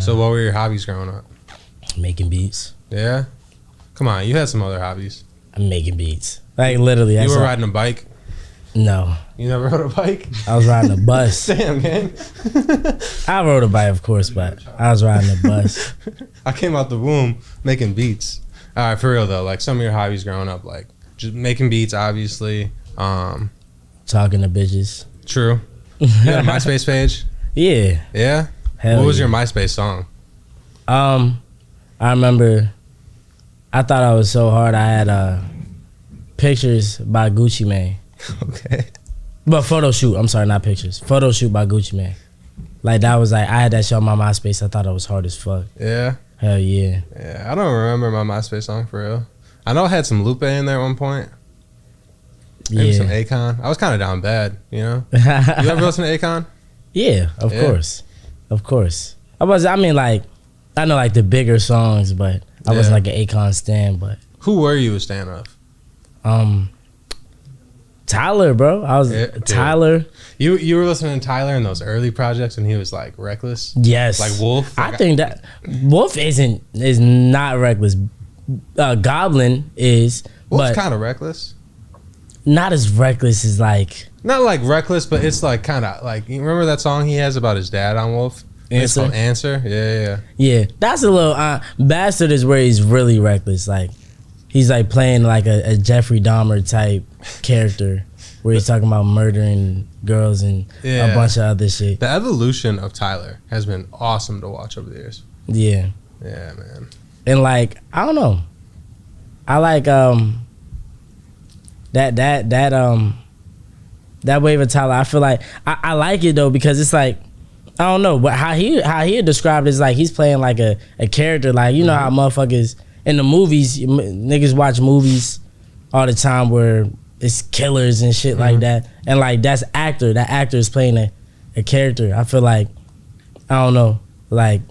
So what were your hobbies growing up? Making beats. Yeah? Come on, you had some other hobbies. I'm making beats. Like literally. You were riding a bike? No. You never rode a bike? I was riding a bus. Damn, gang. I rode a bike, of course, but I was riding a bus. I came out the womb making beats. All right, for real though, like some of your hobbies growing up, like just making beats, obviously. Talking to bitches. True. You had a MySpace page? Yeah. Yeah? Hell what was yeah. your MySpace song? I remember I thought I was so hard. I had pictures by Gucci Mane. Okay. But photo shoot. I'm sorry, not pictures. Photo shoot by Gucci Mane. Like that was like I had that shit on my MySpace. I thought it was hard as fuck. Yeah? Hell yeah. Yeah, I don't remember my MySpace song for real. I know I had some Lupe in there at one point. Maybe some Akon. I was kind of down bad, you know? You ever listen to Akon? Yeah, of course. Of course. I mean, like, I know like the bigger songs, but I wasn't like an Akon stan, but. Who were you a stan of? Tyler, bro. I was Tyler. You were listening to Tyler in those early projects when he was like reckless? Yes. Like Wolf? I think that Wolf is not reckless. Goblin is. Wolf's kind of reckless. Not as reckless as like. Not like reckless, but it's like kind of like, you remember that song he has about his dad on Wolf? It's called Answer? Yeah. That's a little, Bastard is where he's really reckless. Like, he's like playing like a Jeffrey Dahmer type character where he's talking about murdering girls and a bunch of other shit. The evolution of Tyler has been awesome to watch over the years. Yeah. Yeah, man. And like, I don't know. I like that wave of Tyler. I feel like I like it though because it's like, I don't know, but how he described it is like he's playing like a character, like you know how motherfuckers in the movies, niggas watch movies all the time where it's killers and shit like that, and like that actor is playing a character. I feel like, I don't know, like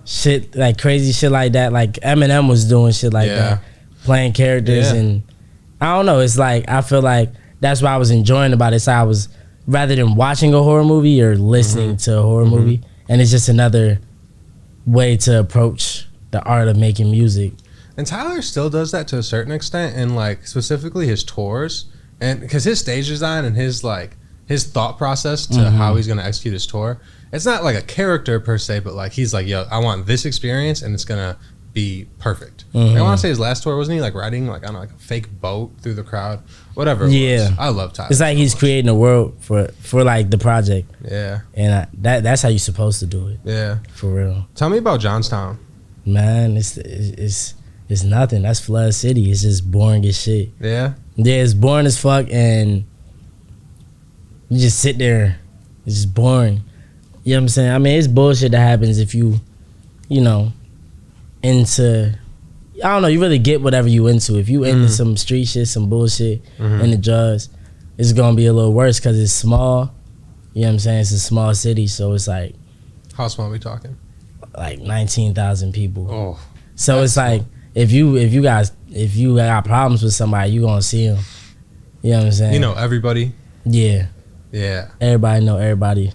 shit, like crazy shit like that, like Eminem was doing shit like that, playing characters, and I don't know, it's like I feel like that's what I was enjoying about it. So I was, rather than watching a horror movie or listening to a horror movie, and it's just another way to approach the art of making music. And Tyler still does that to a certain extent, and like specifically his tours, and because his stage design and his like his thought process to how he's gonna execute his tour, it's not like a character per se, but like he's like, yo, I want this experience and it's gonna be perfect. I want to say his last tour, wasn't he like riding like, I don't know, like a fake boat through the crowd, whatever it was. I love Tyler. It's like he's creating a world for like the project. Yeah. And that's how you're supposed to do it. Yeah. For real. Tell me about Johnstown. Man, it's nothing. That's Flood City. It's just boring as shit. Yeah? Yeah, it's boring as fuck, and you just sit there. It's just boring. You know what I'm saying? I mean, it's bullshit that happens if you know, into, I don't know, you really get whatever you into. If you into some street shit, some bullshit, and the drugs, it's gonna be a little worse because it's small. You know what I'm saying? It's a small city, so it's like, how small are we talking? Like 19,000 people. Oh, so it's like if you got problems with somebody, you gonna see them. You know what I'm saying? You know everybody. Yeah. Yeah. Everybody know everybody.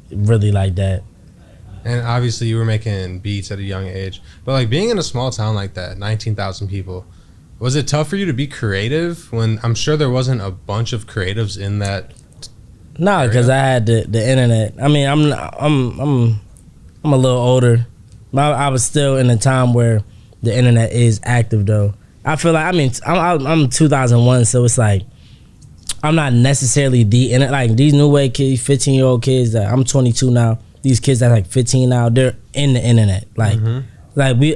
Really like that. And obviously you were making beats at a young age. But like being in a small town like that, 19,000 people, was it tough for you to be creative when I'm sure there wasn't a bunch of creatives in that? No, because I had the internet. I mean, I'm a little older. I was still in a time where the internet is active though. I feel like, I mean, I'm 2001, so it's like I'm not necessarily the internet. Like these new wave kids, 15-year-old kids that I'm 22 now. These kids that like 15 now, they're in the internet. Like,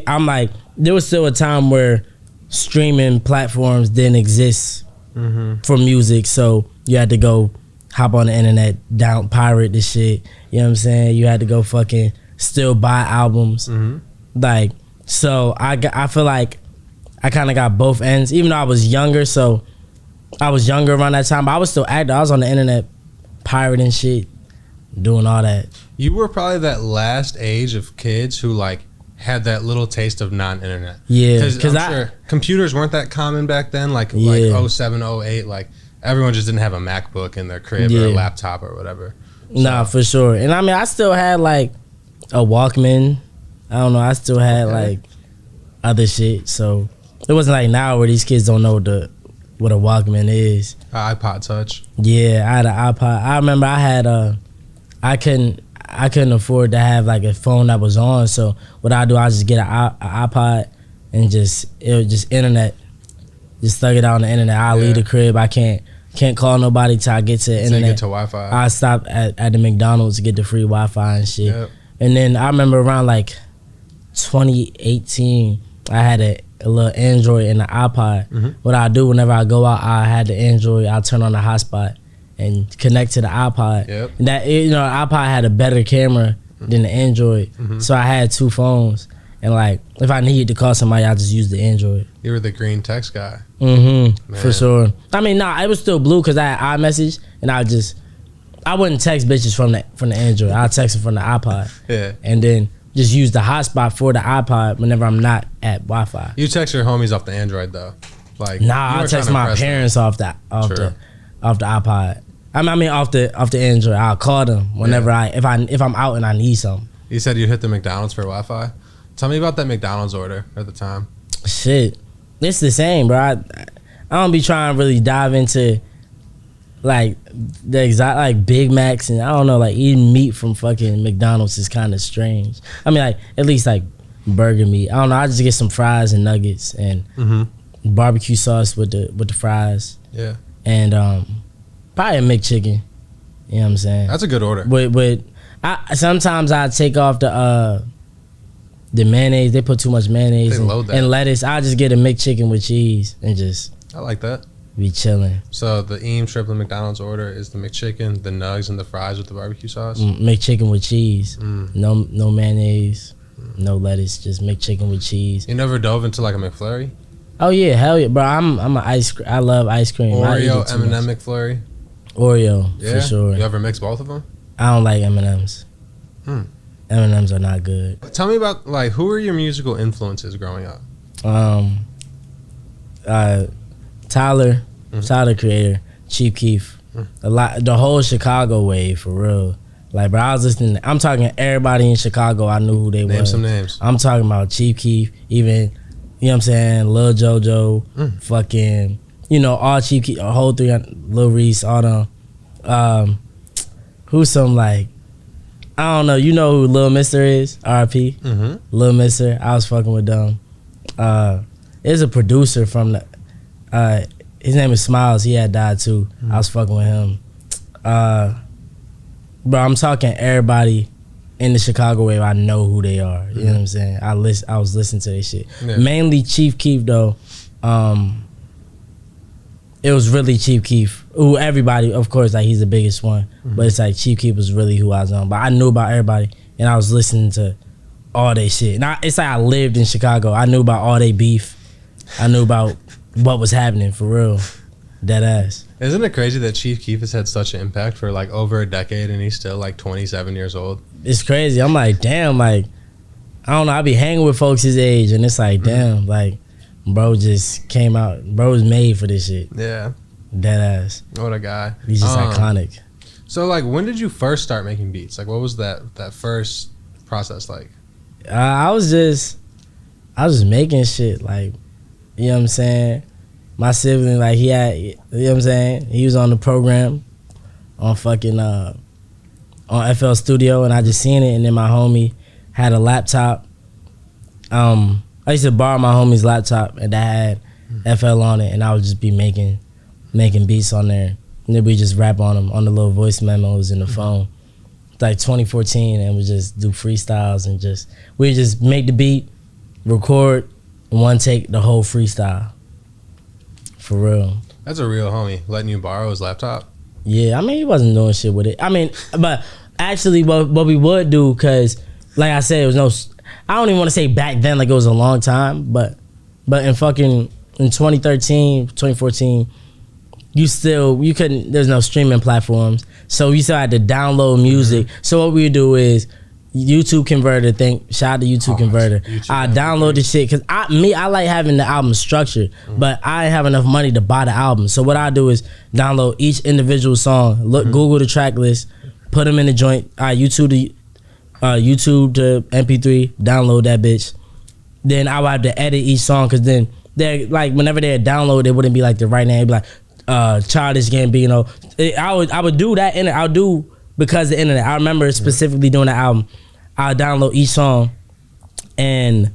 I'm like, there was still a time where streaming platforms didn't exist for music, so you had to go hop on the internet, pirate the shit. You know what I'm saying? You had to go fucking still buy albums. Like, so I feel like I kind of got both ends, even though I was younger. So I was younger around that time, but I was still active. I was on the internet pirating shit, doing all that. You were probably that last age of kids who like had that little taste of non-internet. Yeah, because I'm sure computers weren't that common back then. Like 07, 08, like everyone just didn't have a MacBook in their crib or a laptop or whatever. So. Nah, for sure. And I mean, I still had like a Walkman. I don't know. I still had like other shit. So it wasn't like now where these kids don't know what a Walkman is. iPod Touch. Yeah, I had an iPod. I remember I had I couldn't afford to have like a phone that was on. So what I do, I just get an iPod and it was just internet. Just thug it out on the internet. I'll leave the crib. I can't call nobody till I get to the internet. You get to Wi-Fi. I stop at the McDonald's to get the free Wi-Fi and shit. Yep. And then I remember around like 2018, I had a little Android and an iPod. Mm-hmm. What I do whenever I go out, I had the Android. I'll turn on the hotspot and connect to the iPod. Yep. And that, you know, the iPod had a better camera than the Android. Mm-hmm. So I had two phones. And like, if I needed to call somebody, I just use the Android. You were the green text guy. Mm-hmm. For sure. I mean, nah, it was still blue because I had iMessage, and I wouldn't text bitches from the Android. I'll text them from the iPod. Yeah. And then just use the hotspot for the iPod whenever I'm not at Wi-Fi. You text your homies off the Android though. Like, nah, I text my parents off the iPod. I mean off the Android. I'll call them whenever if I'm out and I need something. You said you hit the McDonald's for Wi-Fi. Tell me about that McDonald's order at the time. Shit, it's the same, bro. I don't be trying to really dive into like the exact like Big Macs and I don't know, like eating meat from fucking McDonald's is kind of strange. I mean, like at least like burger meat. I don't know. I just get some fries and nuggets and barbecue sauce with the fries. Yeah. And probably a McChicken. You know what I'm saying? That's a good order. But sometimes I take off the mayonnaise. They put too much mayonnaise and lettuce. I just get a McChicken with cheese and just. I like that. Be chilling. So the Eem Triplin McDonald's order is the McChicken, the nugs, and the fries with the barbecue sauce. McChicken with cheese. No mayonnaise, no lettuce. Just McChicken with cheese. You never dove into like a McFlurry? Oh yeah, hell yeah, bro. I'm an ice cream. I love ice cream. Oreo, M&M McFlurry. Oreo, for sure. You ever mix both of them? I don't like M&Ms. M&Ms are not good. Tell me about like who were your musical influences growing up? Tyler, Creator, Chief Keef, the whole Chicago wave for real. Like, bro, I was listening. I'm talking everybody in Chicago. I knew who they were. Name some names. I'm talking about Chief Keef, even you know what I'm saying, Lil JoJo, fucking, you know, all Chief Keef, a whole three, Lil Reese, all them. Who's some like. I don't know. You know who Lil Mister is? R.I.P. Lil Mister. I was fucking with them. There's a producer from the. His name is Smiles. He had died too. I was fucking with him. Bro, I'm talking everybody in the Chicago wave. I know who they are. You know what I'm saying? I was listening to their shit. Yeah. Mainly Chief Keef though. It was really Chief Keef. Who everybody, of course, like he's the biggest one. But it's like Chief Keef was really who I was on. But I knew about everybody, and I was listening to all they shit. And it's like I lived in Chicago. I knew about all they beef. I knew about what was happening for real. Dead ass. Isn't it crazy that Chief Keef has had such an impact for like over a decade, and he's still like 27 years old? It's crazy. I'm like, damn. Like, I don't know. I be hanging with folks his age, and it's like, damn. Like. Bro just came out. Bro was made for this shit. Yeah. Dead ass. What a guy. He's just iconic. So, like, when did you first start making beats? Like, what was that first process like? I was just making shit. Like, you know what I'm saying? My sibling, like, he had, you know what I'm saying? He was on the program on fucking, on FL Studio, and I just seen it, and then my homie had a laptop. I used to borrow my homie's laptop and that had FL on it, and I would just be making beats on there. And then we just rap on them on the little voice memos in the phone. It's like 2014, and we just do freestyles and we just make the beat, record, and one take the whole freestyle. For real. That's a real homie, letting you borrow his laptop. Yeah, I mean, he wasn't doing shit with it. I mean, but actually what we would do, because like I said, it was no... I don't even want to say back then like it was a long time, but in 2013, 2014, you couldn't, there's no streaming platforms. So you still had to download music. So what we would do is YouTube Converter shout out to YouTube Converter. I download the shit because I like having the album structured, but I didn't have enough money to buy the album. So what I do is download each individual song, Google the track list, put them in the joint. YouTube YouTube to MP3, download that bitch. Then I would have to edit each song because then they like whenever they download, it wouldn't be like the right name. It'd be like Childish Gambino. I would do that in it. I'll do because the internet. I remember specifically doing the album. I'll download each song and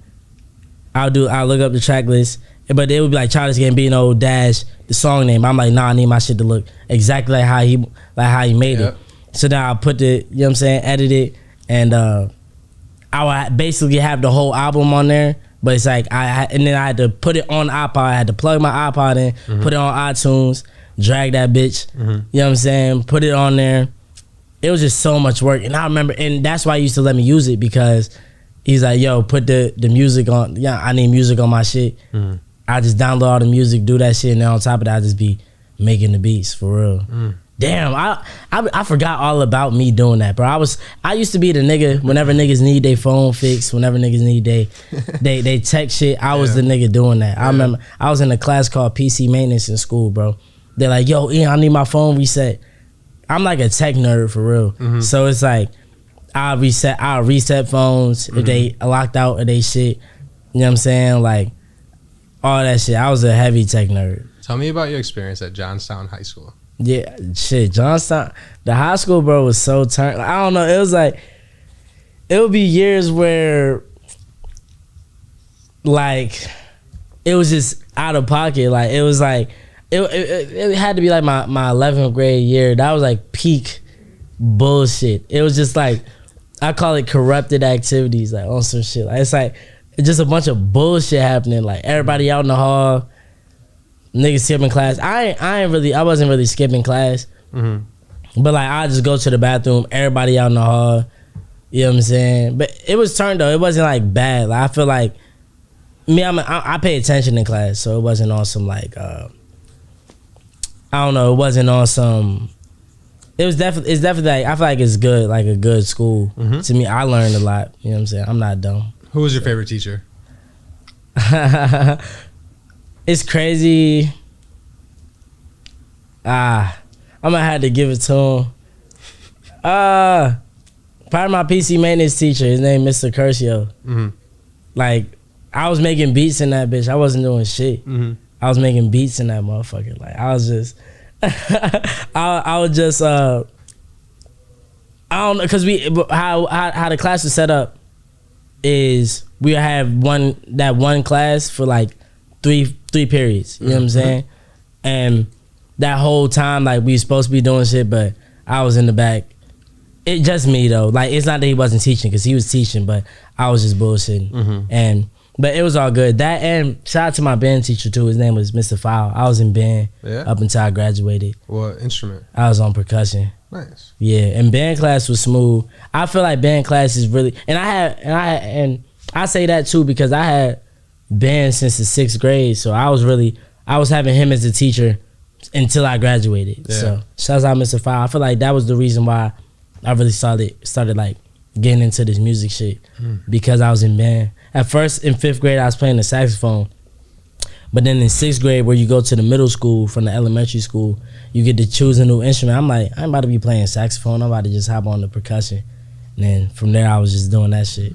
I'll look up the track list. But it would be like Childish Gambino dash the song name. I'm like, nah, I need my shit to look exactly like how he made it. So now I put the, you know what I'm saying, edit it, and I would basically have the whole album on there. But it's like and then I had to put it on iPod. I had to plug my iPod in, put it on iTunes, drag that bitch. You know what I'm saying? Put it on there. It was just so much work, and I remember, and that's why he used to let me use it because he's like, yo, put the music on. Yeah, I need music on my shit. I just download all the music, do that shit, and then on top of that, I just be making the beats for real. Damn, I forgot all about me doing that, bro. I used to be the nigga whenever niggas need their phone fixed, whenever niggas need they tech shit. I was the nigga doing that. I remember I was in a class called PC maintenance in school, bro. They're like, yo, Ian, I need my phone reset. I'm like a tech nerd for real, so it's like I'll reset phones if they locked out of they shit. You know what I'm saying? Like all that shit. I was a heavy tech nerd. Tell me about your experience at Johnstown High School. Yeah, shit, Johnstown, the high school, bro, was so turned. I don't know. It was like, it would be years where, like, it was just out of pocket. Like, it was like, it had to be like my 11th grade year. That was like peak bullshit. It was just like, I call it corrupted activities, like on some shit. Like, it's like, it's just a bunch of bullshit happening. Like, everybody out in the hall. Niggas skipping class. I wasn't really skipping class. But like I just go to the bathroom, everybody out in the hall. You know what I'm saying? But it was turned though. It wasn't like bad. Like I feel like me, I pay attention in class, so it wasn't on some like I don't know, it wasn't on some. It's definitely like, I feel like it's good, like a good school. To me, I learned a lot. You know what I'm saying? I'm not dumb. Who was your favorite teacher? It's crazy. I'm gonna have to give it to him. Probably my PC maintenance teacher. His name Mr. Curcio. Like I was making beats in that bitch. I wasn't doing shit. I was making beats in that motherfucker. Like I was just, I would just, I don't know, cause how the class is set up is we have one class for like three periods, you know what I'm saying? And that whole time, like, we supposed to be doing shit, but I was in the back. It just me, though. Like, it's not that he wasn't teaching, because he was teaching, but I was just bullshitting. But it was all good. That, and shout out to my band teacher, too. His name was Mr. Fowl. I was in band up until I graduated. What instrument? I was on percussion. Nice. Yeah, and band class was smooth. I feel like band class is really, and I say that, too, because I had band since the 6th grade, so I was having him as a teacher until I graduated. So shouts out Mr. Fowl. I feel like that was the reason why I really started like getting into this music shit, because I was in band. At first in 5th grade I was playing the saxophone, but then in 6th grade, where you go to the middle school from the elementary school, you get to choose a new instrument. I'm like, I'm about to be playing saxophone, I'm about to just hop on the percussion. And then from there I was just doing that shit.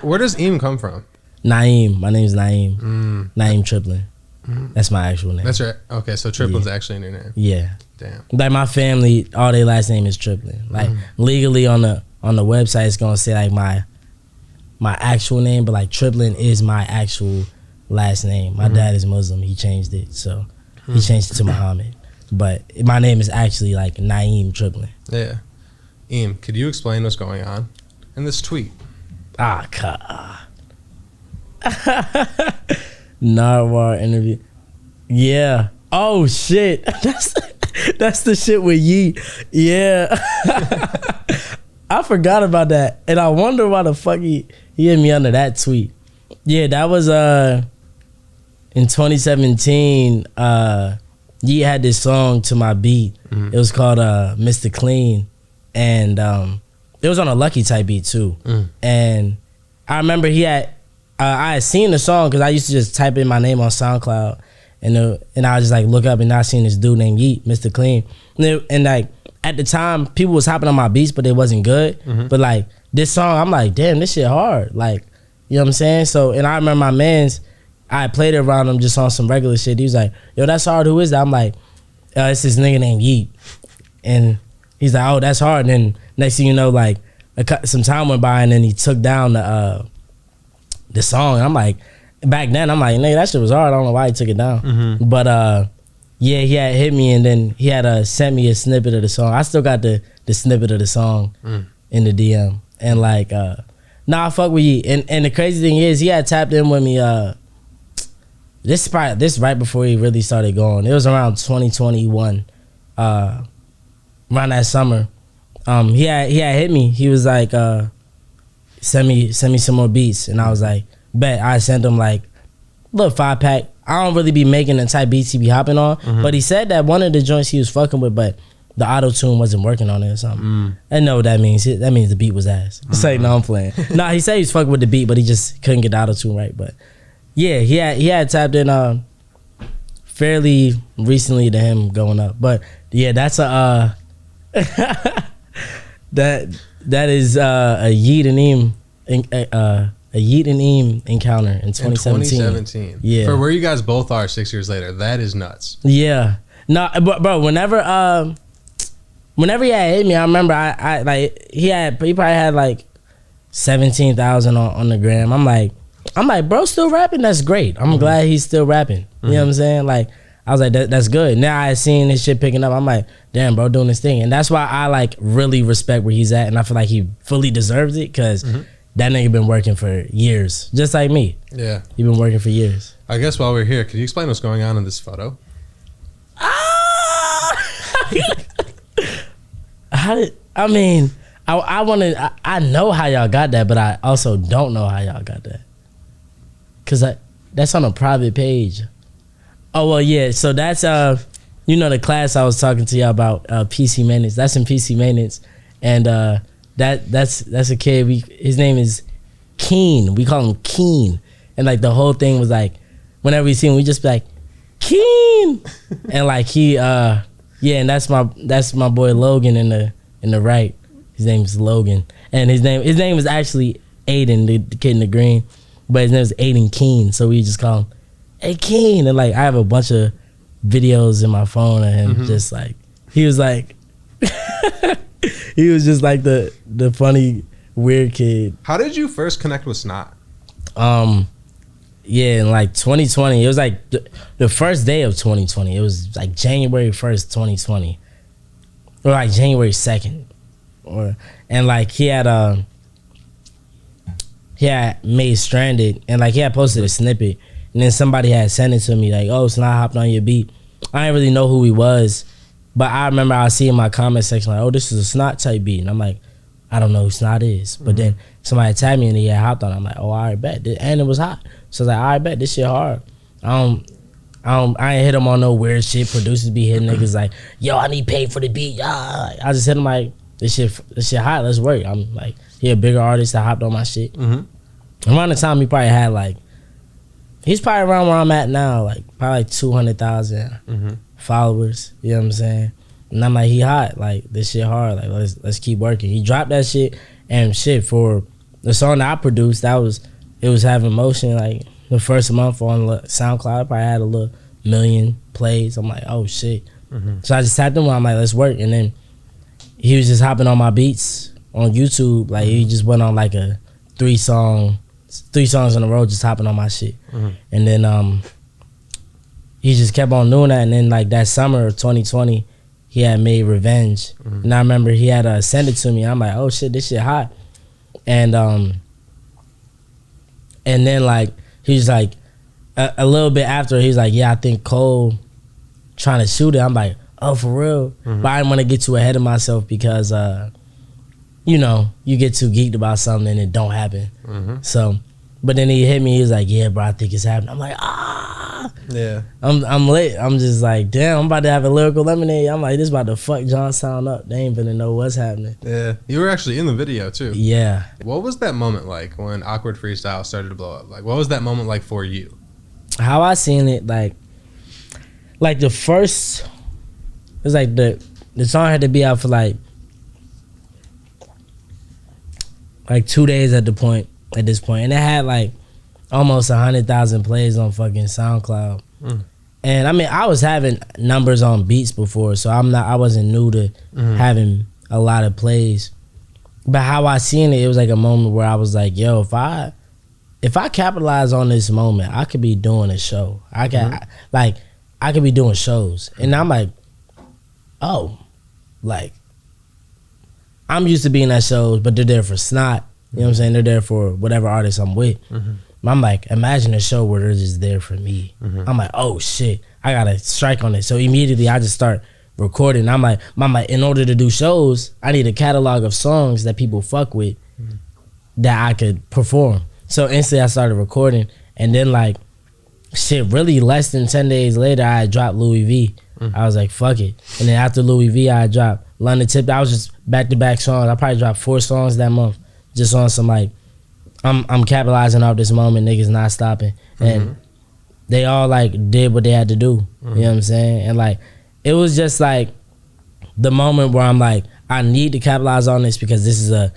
Where does Eem come from? Naeem. My name's Naeem. Naeem Triplin. That's my actual name. That's right. Okay, so Triplin's actually in your name. Yeah. Damn. Like my family, all their last name is Triplin. Like legally on the website, it's gonna say like my actual name, but like Triplin is my actual last name. My dad is Muslim. He changed it, so he changed it to Muhammad. But my name is actually like Naeem Triplin. Yeah. Eem, could you explain what's going on in this tweet? Narwhal interview. Yeah. Oh shit. That's the shit with Yee. Yeah. I forgot about that. And I wonder why the fuck he hit me under that tweet. Yeah, that was in 2017. Yee had this song to my beat. It was called Mr. Clean. And it was on a Lucky type beat too. And I remember I had seen the song because I used to just type in my name on SoundCloud, and I would just like look up, and I seen this dude named Yeet, Mr. Clean, and like at the time people was hopping on my beats, but it wasn't good. But like this song, I'm like, damn, this shit hard. Like, you know what I'm saying? So, and I remember my man's, I played it around him just on some regular shit. He was like, yo, that's hard. Who is that? I'm like, it's this nigga named Yeet. And he's like, oh, that's hard. And then next thing you know, like some time went by, and then he took down the song. And I'm like, back then, I'm like, nigga, that shit was hard. I don't know why he took it down. But yeah, he had hit me, and then he had sent me a snippet of the song. I still got the snippet of the song in the DM. And like, nah, I fuck with you. And the crazy thing is, he had tapped in with me. This right before he really started going. It was around 2021, around that summer. He had hit me. He was like, send me some more beats, and I was like, bet. I sent him like a little 5-pack. I don't really be making the type beats he be hopping on, but he said that one of the joints he was fucking with, but the auto tune wasn't working on it or something. I know what that means. That means the beat was ass. Say no, I'm playing. Nah, he said he was fucking with the beat, but he just couldn't get the auto tune right. But yeah, he had tapped in fairly recently to him going up. But yeah, that's a that is a Yeet and Eem a Yeet and Eem encounter in 2017. 2017. Yeah. For where you guys both are 6 years later, that is nuts. Yeah. No, but bro, whenever he had hit me, I remember I like he probably had like 17,000 on the gram. I'm like, bro, still rapping? That's great. I'm glad he's still rapping. You know what I'm saying? Like, I was like, that's good. Now I seen his shit picking up. I'm like, damn, bro, doing this thing. And that's why I like really respect where he's at, and I feel like he fully deserves it, because that nigga been working for years, just like me. Yeah. He been working for years. I guess while we're here, could you explain what's going on in this photo? I know how y'all got that, but I also don't know how y'all got that. Cause that's on a private page. Oh well, yeah. So that's you know, the class I was talking to y'all about, PC maintenance. That's in PC maintenance, and that's a kid. His name is Keen. We call him Keen, and like the whole thing was like, whenever we see him, we just be like, Keen, and like he yeah, and that's my boy Logan in the right. His name is Logan, and his name is actually Aiden, the kid in the green, but his name is Aiden Keen, so we just call him, hey Keen. And like I have a bunch of videos in my phone of him, just like he was like he was just like the funny weird kid. How did you first connect with Snot? Yeah, in like 2020. It was like the first day of 2020. It was like January 1st, 2020, or like January 2nd. And like he had made Stranded, and like he had posted a snippet, and then somebody had sent it to me like, oh, Snot hopped on your beat. I didn't really know who he was, but I remember I see in my comment section like, oh, this is a Snot type beat, and I'm like, I don't know who Snot is. But then somebody tagged me and he had hopped on it. I'm like, oh, all right, bet. And it was hot, so I was like, all right, bet, this shit hard. I ain't hit him on no weird shit. Producers be hitting niggas like, yo, I need paid for the beat. Yeah. I just hit him like, this shit hot, let's work. I'm like, he a bigger artist that hopped on my shit. Around the time he probably had like, he's probably around where I'm at now, like probably like 200,000 followers. You know what I'm saying? And I'm like, he hot, like this shit hard, like let's keep working. He dropped that shit, and shit, for the song that I produced, it was having motion. Like the first month on SoundCloud, I probably had a little million plays. I'm like, oh shit. So I just tapped him. I'm like, let's work. And then he was just hopping on my beats on YouTube. Like he just went on like a three songs in a row, just hopping on my shit. And then he just kept on doing that. And then like that summer of 2020, he had made Revenge. And I remember he had sent it to me. I'm like, oh shit, this shit hot. And then like he was like a little bit after, he was like, yeah, I think Cole trying to shoot it. I'm like, oh, for real? But I didn't want to get too ahead of myself, because you know, you get too geeked about something and it don't happen. So, but then he hit me. He was like, yeah, bro, I think it's happening. I'm like, yeah. I'm lit. I'm just like, damn, I'm about to have a Lyrical Lemonade. I'm like, this about to fuck Johnstown up. They ain't gonna know what's happening. Yeah. You were actually in the video too. Yeah. What was that moment like when Awkward Freestyle started to blow up? Like, what was that moment like for you? How I seen it, like the first, it was like the song had to be out for like 2 days at this point, and it had like almost 100,000 plays on fucking SoundCloud. And I mean, I was having numbers on beats before, so I wasn't new to having a lot of plays. But how I seen it was like a moment where I was like, yo, if I capitalize on this moment, I could be doing a show. I could be doing shows. And I'm like, oh, like, I'm used to being at shows, but they're there for Snot. You know what I'm saying? They're there for whatever artist I'm with. I'm like, imagine a show where they're just there for me. I'm like, oh shit, I gotta strike on it. So immediately I just start recording. I'm like, in order to do shows, I need a catalog of songs that people fuck with that I could perform. So instantly I started recording, and then like, shit, really less than 10 days later, I dropped Louis V. I was like, fuck it. And then after Louis V, I dropped London Tip. I was just back-to-back songs. I probably dropped 4 songs that month, just on some like, I'm capitalizing off this moment, niggas not stopping. And they all like did what they had to do. You know what I'm saying? And like, it was just like the moment where I'm like, I need to capitalize on this because this is a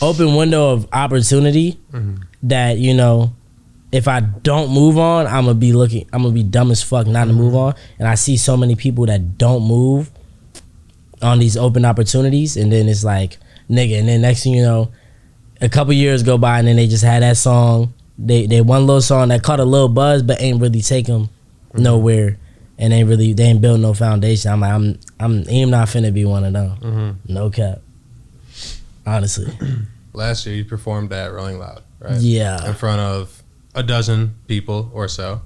open window of opportunity that, you know, if I don't move on, I'm gonna be dumb as fuck not to move on. And I see so many people that don't move on these open opportunities, and then it's like, nigga, and then next thing you know, a couple years go by, and then they just had that song. They one little song that caught a little buzz, but ain't really take them nowhere, and they ain't built no foundation. I'm like, I'm not finna be one of them. No cap. Honestly. Last year you performed at Rolling Loud, right? Yeah. In front of a dozen people or so,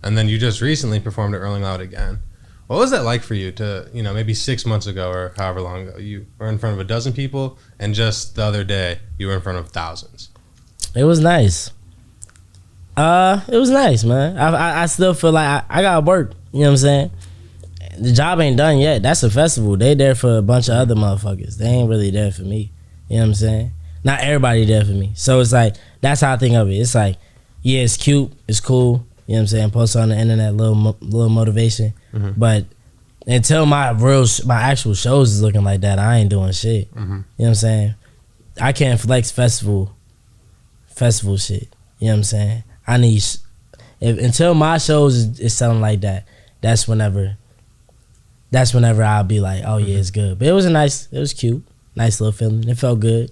and then you just recently performed at Rolling Loud again. What was that like for you to, you know, maybe 6 months ago or however long ago, you were in front of a dozen people, and just the other day you were in front of thousands? It was nice. It was nice, man. I still feel like I gotta work. You know what I'm saying? The job ain't done yet. That's a festival. They there for a bunch of other motherfuckers. They ain't really there for me. You know what I'm saying? Not everybody there for me. So it's like, that's how I think of it. It's like, yeah, it's cute, it's cool. You know what I'm saying? Post on the internet, little motivation. But until my actual shows is looking like that, I ain't doing shit. You know what I'm saying? I can't flex festival shit. You know what I'm saying? I need, until my shows is selling like that, that's whenever I'll be like, oh yeah, it's good. But it was cute. Nice little feeling. It felt good.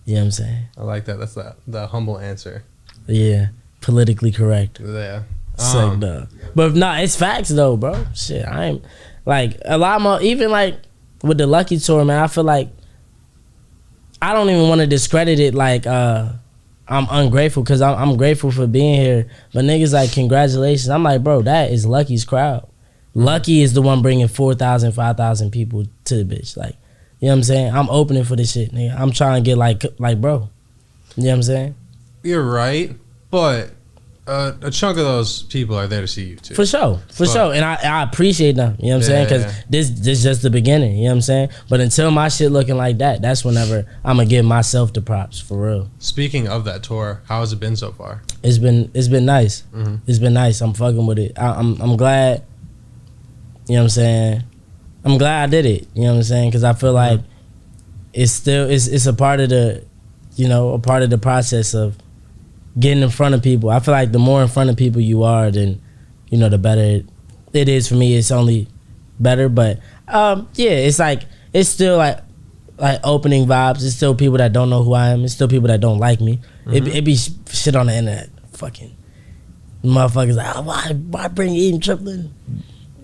You know what I'm saying? I like that. That's the humble answer. Yeah. Politically correct. Yeah. But nah, it's facts though, bro. Shit, I ain't like a lot more. Even like with the Lucky tour, man, I feel like I don't even want to discredit it. Like I'm ungrateful because I'm grateful for being here. But niggas like, congratulations. I'm like, bro, that is Lucky's crowd. Lucky is the one bringing 4,000, 5,000 people to the bitch. Like, you know what I'm saying? I'm opening for this shit, nigga. I'm trying to get like bro. You know what I'm saying? You're right, but a chunk of those people are there to see you too. For sure. And I appreciate them. You know what I'm saying? Because this is just the beginning. You know what I'm saying? But until my shit looking like that, that's whenever I'm gonna give myself the props for real. Speaking of that tour, how has it been so far? It's been nice. It's been nice. I'm fucking with it. I'm glad. You know what I'm saying? I'm glad I did it. You know what I'm saying? Because I feel like it's still it's a part of the, you know, a part of the process of getting in front of people. I feel like the more in front of people you are, then, you know, the better it is for me. It's only better. But yeah, it's like, it's still like opening vibes. It's still people that don't know who I am. It's still people that don't like me. It be shit on the internet. Fucking motherfuckers like, oh, why bring Eem Triplin?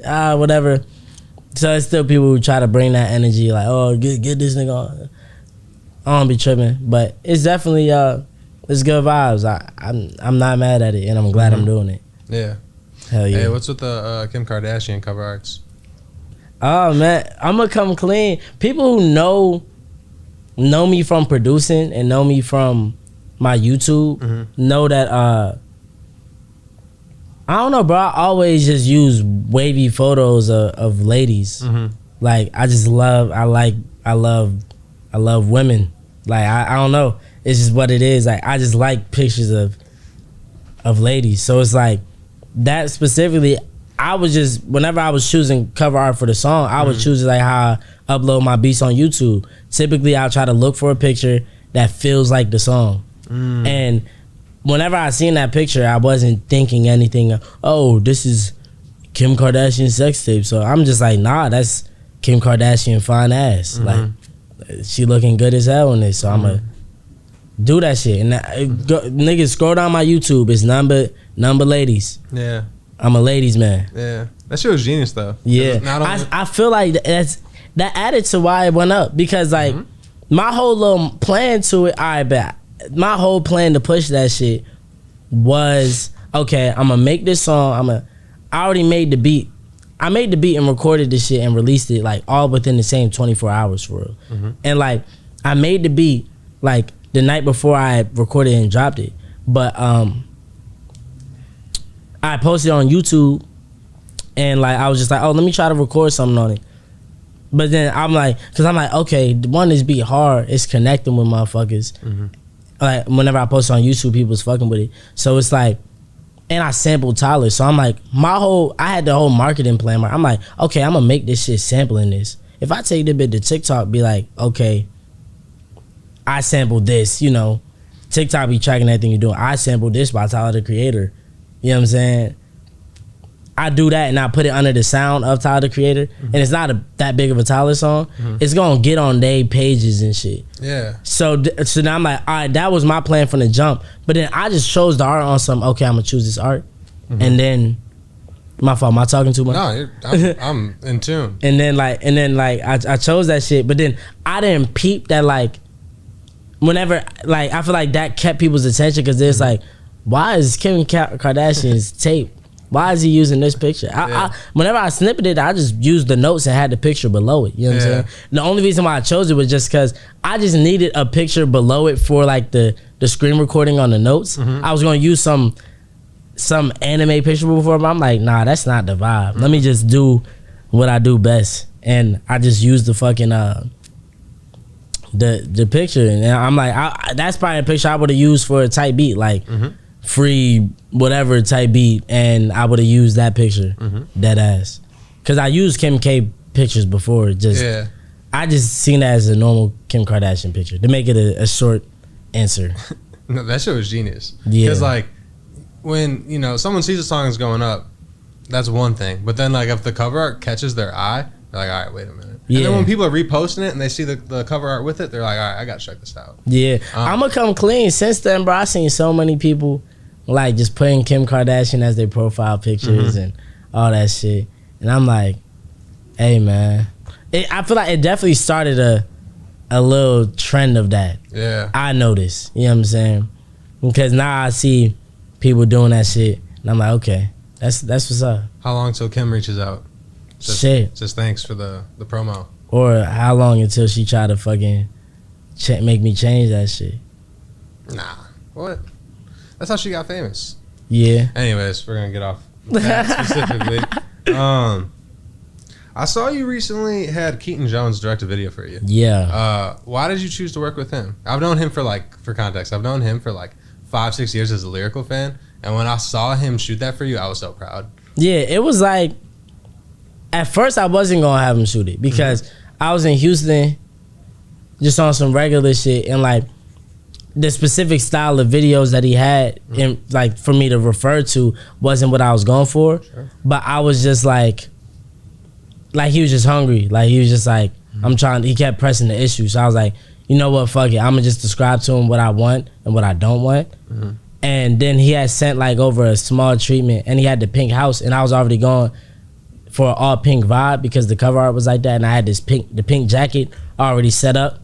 Whatever. So it's still people who try to bring that energy, like, oh, get this nigga on. I don't be tripping, but it's definitely it's good vibes. I'm not mad at it, and I'm glad I'm doing it. Yeah. Hell yeah. Hey, what's with the Kim Kardashian cover arts? Oh man, I'm gonna come clean. People who know me from producing and know me from my YouTube know that I don't know, bro. I always just use wavy photos of ladies. Like I love women. Like I don't know. It's just what it is. Like I just like pictures of ladies. So it's like that specifically. I was just, whenever I was choosing cover art for the song, I would choose like how I upload my beats on YouTube. Typically, I'll try to look for a picture that feels like the song. And whenever I seen that picture, I wasn't thinking anything, oh, this is Kim Kardashian sex tape. So I'm just like, nah, that's Kim Kardashian fine ass. Like, she looking good as hell in this. So I'm going to do that shit. And niggas, scroll down my YouTube. It's number ladies. Yeah. I'm a ladies man. Yeah. That shit was genius though. Yeah. I feel like that added to why it went up. Because like, my whole little plan to it, my whole plan to push that shit was, okay, I'm gonna make this song. I already made the beat. I made the beat and recorded this shit and released it like all within the same 24 hours for real. And like, I made the beat like the night before I recorded and dropped it. But I posted it on YouTube and like, I was just like, oh, let me try to record something on it. But then I'm like, okay, one, this beat hard. It's connecting with motherfuckers. Like, whenever I post on YouTube, people was fucking with it. So it's like, and I sampled Tyler. So I'm like, I had the whole marketing plan. I'm like, okay, I'm gonna make this shit sampling this. If I take this bit to TikTok, be like, okay, I sampled this, you know. TikTok be tracking everything you're doing. I sampled this by Tyler the Creator. You know what I'm saying? I do that and I put it under the sound of Tyler the Creator, and it's not that big of a Tyler song. It's gonna get on their pages and shit. Yeah. So now I'm like, all right, that was my plan from the jump. But then I just chose the art on some. Okay, I'm gonna choose this art, and then my fault. Am I talking too much? No, I'm in tune. And then I chose that shit, but then I didn't peep that like. Whenever like I feel like that kept people's attention because it's like, why is Kim Kardashian's tape? Why is he using this picture? Whenever I snipped it, I just used the notes and had the picture below it. You know what I'm saying? The only reason why I chose it was just because I just needed a picture below it for like the screen recording on the notes. I was going to use some anime picture before, but I'm like, nah, that's not the vibe. Let me just do what I do best. And I just used the fucking the picture. And I'm like, that's probably a picture I would have used for a type beat. Like, free whatever type beat, and I would have used that picture, dead ass. Cause I used Kim K pictures before. I just seen that as a normal Kim Kardashian picture to make it a short answer. No, that shit was genius. Yeah. Cause like when someone sees a song is going up, that's one thing. But then like if the cover art catches their eye, they're like, all right, wait a minute. And then when people are reposting it and they see the cover art with it, they're like, all right, I gotta check this out. Yeah, I'm gonna come clean. Since then, bro, I seen so many people like just putting Kim Kardashian as their profile pictures and all that shit. And I'm like, hey, man. I feel like it definitely started a little trend of that. Yeah. I noticed. You know what I'm saying? Because now I see people doing that shit. And I'm like, okay, that's what's up. How long till Kim reaches out? Just thanks for the promo. Or how long until she try to fucking make me change that shit? Nah. What? That's how she got famous. Yeah. Anyways, we're gonna get off that specifically. I saw you recently had Keaton Jones direct a video for you. Yeah. Why did you choose to work with him? I've known him for context, I've known him for like 5-6 years as a Lyrical fan, and when I saw him shoot that for you, I was so proud. Yeah, it was like, at first I wasn't gonna have him shoot it because I was in Houston just on some regular shit, and like the specific style of videos that he had and like for me to refer to wasn't what I was going for. Sure. But I was just like he was just hungry. Like he was just like, he kept pressing the issue. So I was like, you know what, fuck it. I'm gonna just describe to him what I want and what I don't want. And then he had sent like over a small treatment and he had the pink house, and I was already going for an all pink vibe because the cover art was like that, and I had the pink jacket already set up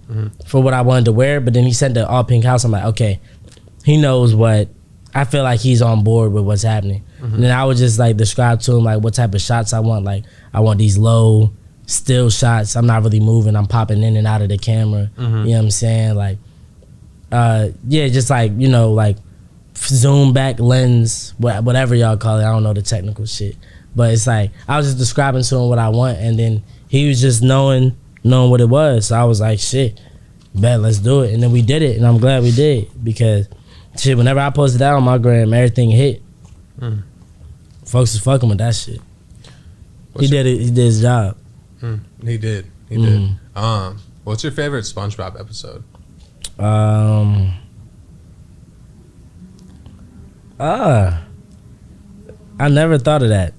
for what I wanted to wear. But then he sent the all pink house. I'm like, okay, he knows what, I feel like he's on board with what's happening. And then I would just like describe to him like what type of shots I want. Like I want these low still shots. I'm not really moving. I'm popping in and out of the camera. You know what I'm saying? Like, just like, like zoom back lens, whatever y'all call it. I don't know the technical shit. But it's like, I was just describing to him what I want, and then he was just knowing what it was. So I was like, shit, bet, let's do it. And then we did it, and I'm glad we did, because whenever I posted that on my gram, everything hit. Folks was fucking with that shit. He did it. He did his job. He did. He did. What's your favorite SpongeBob episode? I never thought of that.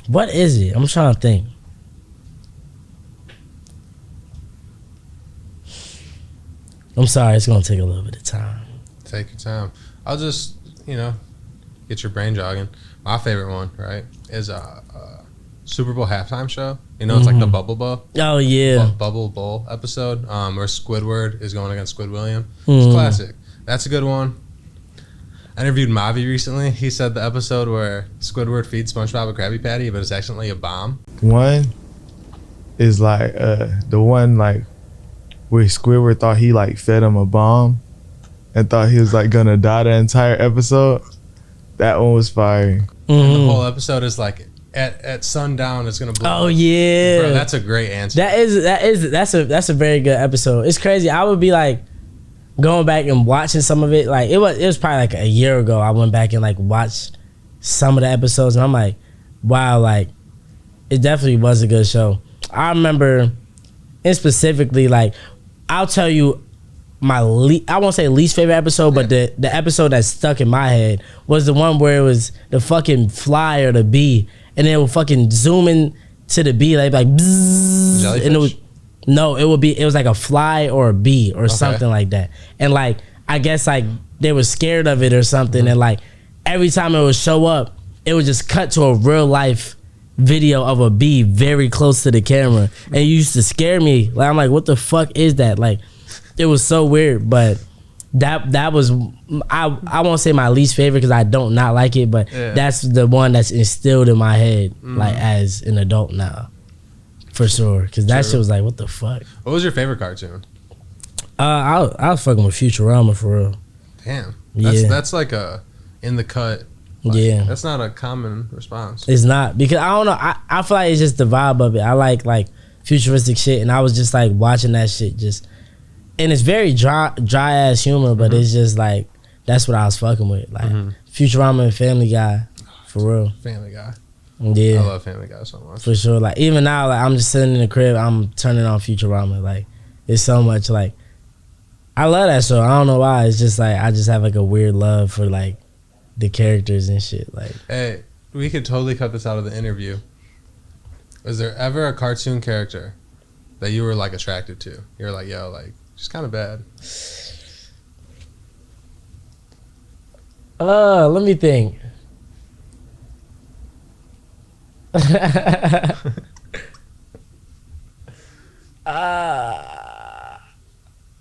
What is it? I'm trying to think. I'm sorry, it's gonna take a little bit of time. Take your time. I'll just, get your brain jogging. My favorite one, right, is Super Bowl halftime show. It's like the Bubble Bowl. Oh yeah, Bubble Bowl episode, where Squidward is going against Squid William. It's classic. That's a good one. I interviewed Mavi recently. He said the episode where Squidward feeds SpongeBob a Krabby Patty, but it's accidentally a bomb. One is like the one like where Squidward thought he like fed him a bomb and thought he was like gonna die the entire episode. That one was fire. And the whole episode is like at sundown it's gonna blow. Oh yeah, bro, that's a great answer. That's a very good episode. It's crazy. I would be like going back and watching some of it. Like it was probably like a year ago. I went back and like watched some of the episodes, and I'm like, wow, like it definitely was a good show. I remember, and specifically, like I'll tell you my I won't say least favorite episode, but the episode that stuck in my head was the one where it was the fucking fly or the bee, and it would fucking zoom in to the bee like bzzz, Jellyfish? And it was like a fly or a bee or something like that, and like I guess like they were scared of it or something, and like every time it would show up, it would just cut to a real life video of a bee very close to the camera, and it used to scare me. Like I'm like, what the fuck is that? Like it was so weird, but that was I won't say my least favorite because I don't not like it, but that's the one that's instilled in my head like as an adult now, for sure. Because that shit was like, what the fuck? What was your favorite cartoon? I was fucking with Futurama for real. Damn, that's like a in the cut. Like, that's not a common response. It's not, because I don't know. I feel like it's just the vibe of it. I like futuristic shit, and I was just like watching that shit just. And it's very dry ass humor, but it's just like that's what I was fucking with, like Futurama and Family Guy, for real. Family Guy, yeah, I love Family Guy so much, for sure. Like even now, like I'm just sitting in the crib, I'm turning on Futurama. Like it's so much. Like I love that show. I don't know why. It's just like I just have like a weird love for like the characters and shit. Like, hey, we could totally cut this out of the interview. Was there ever a cartoon character that you were like attracted to? You're like, yo, like. Just kind of bad. Let me think.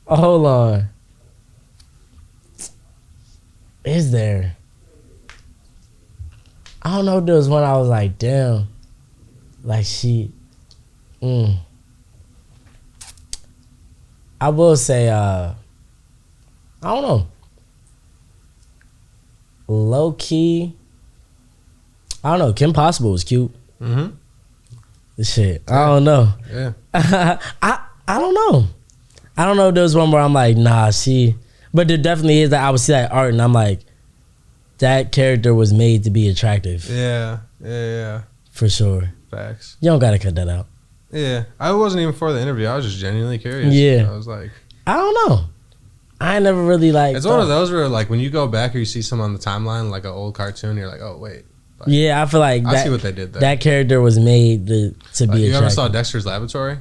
Hold on. Is there? I don't know if there was one I was like, damn. Like she. I will say, I don't know. Low key, I don't know. Kim Possible was cute. Shit, I don't know. Yeah. I don't know. I don't know if there was one where I'm like, nah, she. But there definitely is that I would see that art and I'm like, that character was made to be attractive. Yeah. For sure. Facts. You don't gotta cut that out. Yeah, I wasn't even for the interview. I was just genuinely curious. Yeah, I was like, I don't know. I never really like. It's one of those where like when you go back or you see someone on the timeline like an old cartoon, you're like, oh wait. Like, yeah, I feel like I see what they did there. That character was made to be attractive. You ever saw Dexter's Laboratory?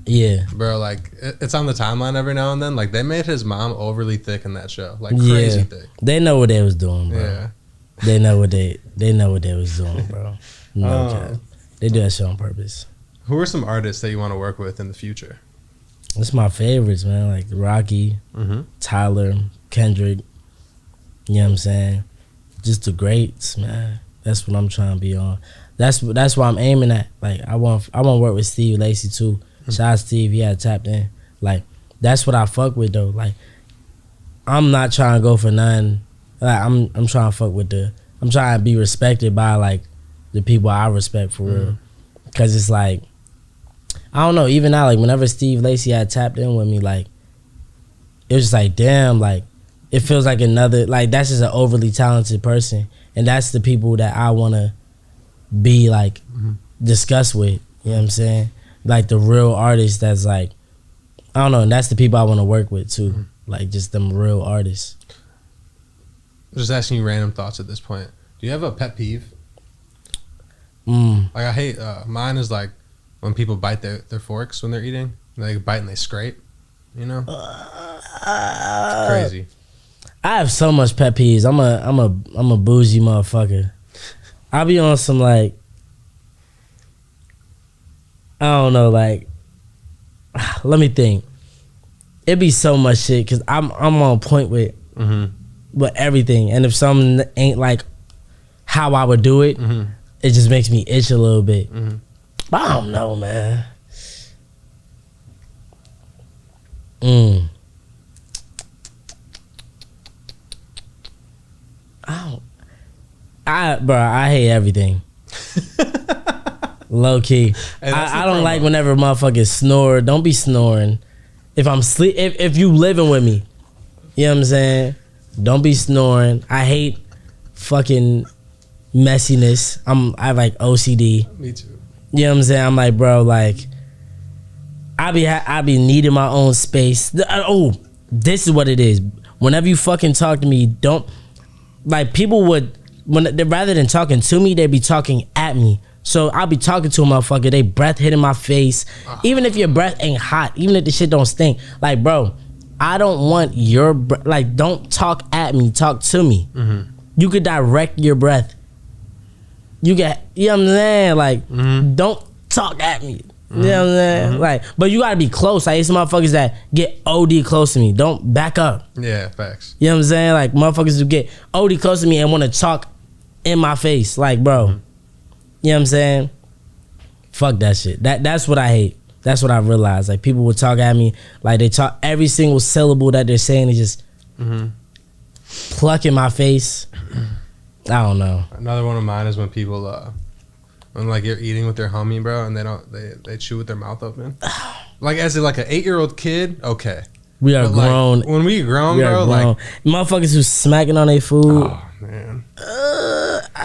Yeah, bro. Like it's on the timeline every now and then. Like they made his mom overly thick in that show, like crazy thick. They know what they was doing, bro. Yeah, they know what they was doing, bro. No cap. They do that shit on purpose. Who are some artists that you want to work with in the future? That's my favorites, man. Like Rocky, Tyler, Kendrick. You know what I'm saying? Just the greats, man. That's what I'm trying to be on. That's what I'm aiming at. Like I want to work with Steve Lacy too. Shout out Steve, he had tapped in. Like that's what I fuck with though. Like I'm not trying to go for none. Like I'm trying to fuck with I'm trying to be respected by like the people I respect for real. Cause it's like, I don't know, even now, like whenever Steve Lacy had tapped in with me, like it was just like, damn, like it feels like another, like that's just an overly talented person. and that's the people that I want to be like discuss with. You know what I'm saying? Like the real artists. That's like, I don't know. And that's the people I want to work with too. Like just them real artists. Just asking you random thoughts at this point. Do you have a pet peeve? Like I hate mine is like when people bite their forks when they're eating. They bite and they scrape. You know, it's crazy. I have so much pet peeves. I'm a bougie motherfucker. I'll be on some like, I don't know, like, let me think. It'd be so much shit because I'm on point with everything, and if something ain't like how I would do it, it just makes me itch a little bit. But I don't know, man. I hate everything. Low key. Hey, I don't like whenever motherfuckers snore. Don't be snoring. If I'm if you living with me, you know what I'm saying? Don't be snoring. I hate fucking messiness. I have like OCD. Me too. You know what I'm saying? I'm like, bro, like I be needing my own space. Oh, this is what it is. Whenever you fucking talk to me, don't like people would rather than talking to me, they be talking at me. So I'll be talking to a motherfucker, they breath hitting my face. Even if your breath ain't hot, even if the shit don't stink. Like, bro, I don't want your like, don't talk at me, talk to me. You could direct your breath. You know what I'm saying? Like, don't talk at me. You know what I'm saying? Like, but you gotta be close. I hate some motherfuckers that get OD close to me. Don't back up. Yeah, facts. You know what I'm saying? Like, motherfuckers who get OD close to me and want to talk in my face. Like, bro, you know what I'm saying? Fuck that shit. That's what I hate. That's what I realized. Like, people would talk at me, like they talk every single syllable that they're saying is just pluck in my face. I don't know. Another one of mine is when people when like you're eating with their homie, bro, and they chew with their mouth open. Like as like an 8-year-old kid, okay. We are grown. Like, when we grown, bro, like motherfuckers who smacking on their food. Oh man.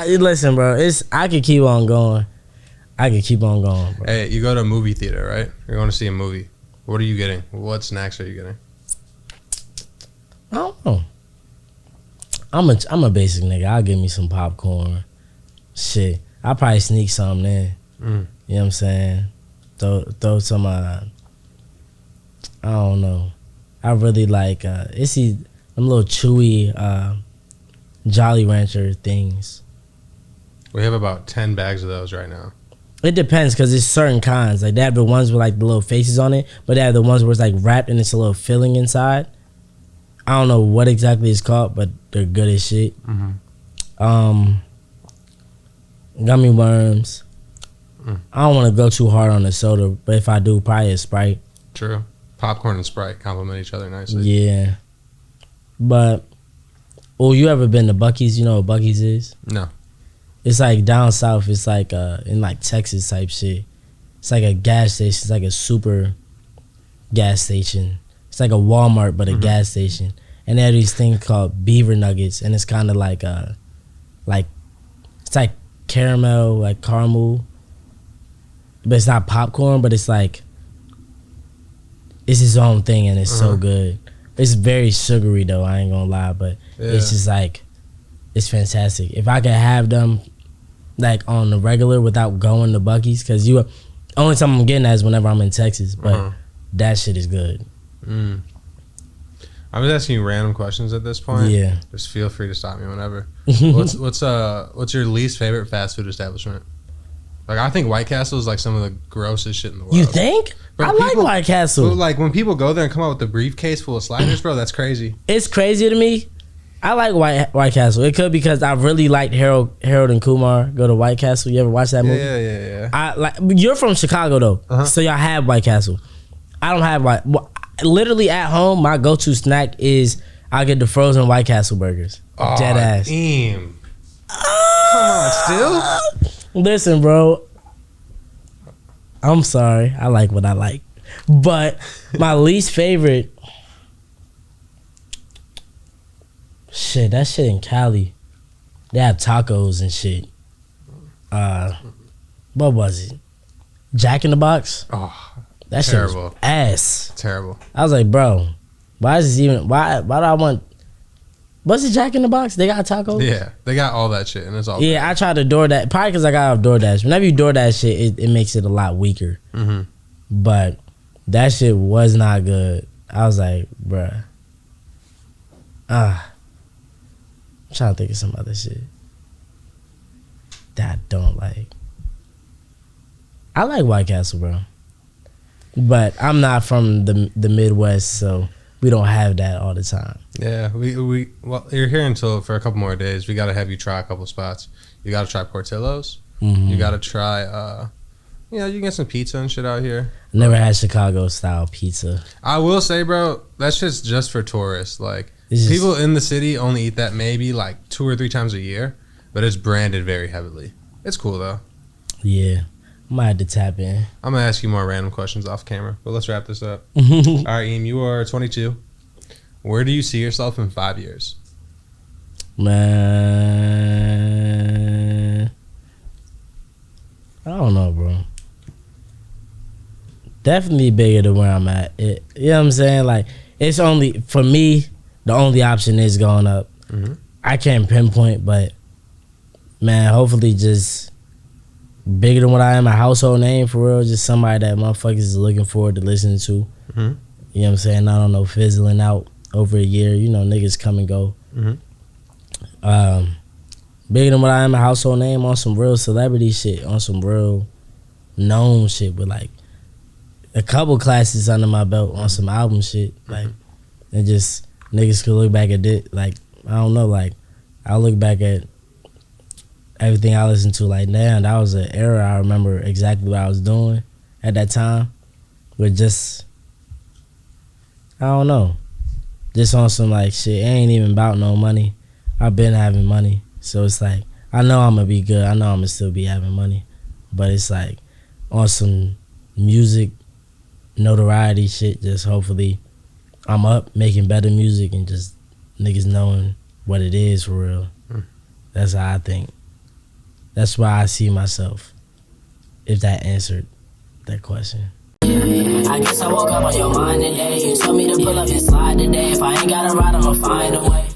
Listen, bro, I could keep on going. Bro. Hey, you go to a movie theater, right? You're going to see a movie. What are you getting? What snacks are you getting? I don't know. I'm a basic nigga. I'll give me some popcorn. Shit. I'll probably sneak something in. You know what I'm saying? Throw some I don't know. I really like it's them little chewy Jolly Rancher things. We have about 10 bags of those right now. It depends because there's certain kinds. Like they have the ones with like the little faces on it, but they have the ones where it's like wrapped and it's a little filling inside. I don't know what exactly it's called, but they're good as shit. Gummy worms. I don't want to go too hard on the soda, but if I do, probably a Sprite. True. Popcorn and Sprite complement each other nicely. Yeah. But, you ever been to Buc-ee's? You know what Buc-ee's is? No. It's like down south. It's like in like Texas type shit. It's like a gas station. It's like a super gas station. It's like a Walmart, but a gas station. And they have these things called beaver nuggets, and it's kind of like it's like caramel, like caramel, but it's not popcorn, but it's like it's its own thing, and it's so good. It's very sugary though, I ain't gonna lie, but it's just like it's fantastic. If I could have them like on the regular without going to Buc-ee's, because only time I'm getting that is whenever I'm in Texas, but that shit is good. I'm just asking you random questions at this point. Yeah. Just feel free to stop me whenever. What's your least favorite fast food establishment? Like I think White Castle is like some of the grossest shit in the world. You think? Bro, I like White Castle. Like when people go there and come out with the briefcase full of sliders, bro, that's crazy. It's crazy to me. I like White Castle. It could because I really liked Harold and Kumar go to White Castle. You ever watch that movie? Yeah. You're from Chicago though, so y'all have White Castle. I don't have literally at home, my go-to snack is I get the frozen White Castle burgers. Dead ass. Eem. Come on, still? Listen, bro. I'm sorry. I like what I like. But my least favorite, that shit in Cali. They have tacos and shit. What was it? Jack in the Box? Oh, that terrible. Shit was ass. Terrible. I was like, bro, why is this even? Why do I want? What's it, Jack in the Box? They got tacos? Yeah, they got all that shit, and it's all. Yeah, bad. I tried to DoorDash. Probably because I got off DoorDash. Whenever you DoorDash shit, it makes it a lot weaker. Mm-hmm. But that shit was not good. I was like, bruh. I'm trying to think of some other shit that I don't like. I like White Castle, bro. But I'm not from the Midwest, so we don't have that all the time. Yeah, well, you're here until for a couple more days. We got to have you try a couple spots. You got to try Portillo's. Mm-hmm. You got to try, you can get some pizza and shit out here. Never had Chicago style pizza. I will say, bro, that shit's just for tourists. Like, It's just- people in the city only eat that maybe like 2 or 3 times a year, but it's branded very heavily. It's cool though. Yeah, I might have to tap in. I'm gonna ask you more random questions off camera, but let's wrap this up. All right, Eem, you are 22. Where do you see yourself in 5 years? Man, I don't know, bro. Definitely bigger than where I'm at. You know what I'm saying? Like, it's only, for me, the only option is going up. Mm-hmm. I can't pinpoint, but, man, hopefully just bigger than what I am, a household name for real. Just somebody that motherfuckers is looking forward to listening to. Mm-hmm. You know what I'm saying? I don't know, fizzling out over a year. You know, niggas come and go. Mm-hmm. Bigger than what I am, a household name on some real celebrity shit, on some real known shit with like a couple classes under my belt on some album shit. Like, and just niggas could look back at it. Like, I don't know, like, I look back at everything I listened to, like, damn, that was an era. I remember exactly what I was doing at that time. But just, I don't know. Just on some like shit, it ain't even about no money. I've been having money. So it's like, I know I'm gonna be good. I know I'm gonna still be having money. But it's like, on some music, notoriety shit, just hopefully I'm up making better music and just niggas knowing what it is for real. That's how I think. That's why I see myself. If that answered that question. I guess I woke up on your mind today. You told me to pull up and slide today. If I ain't got a ride, I'ma find a way.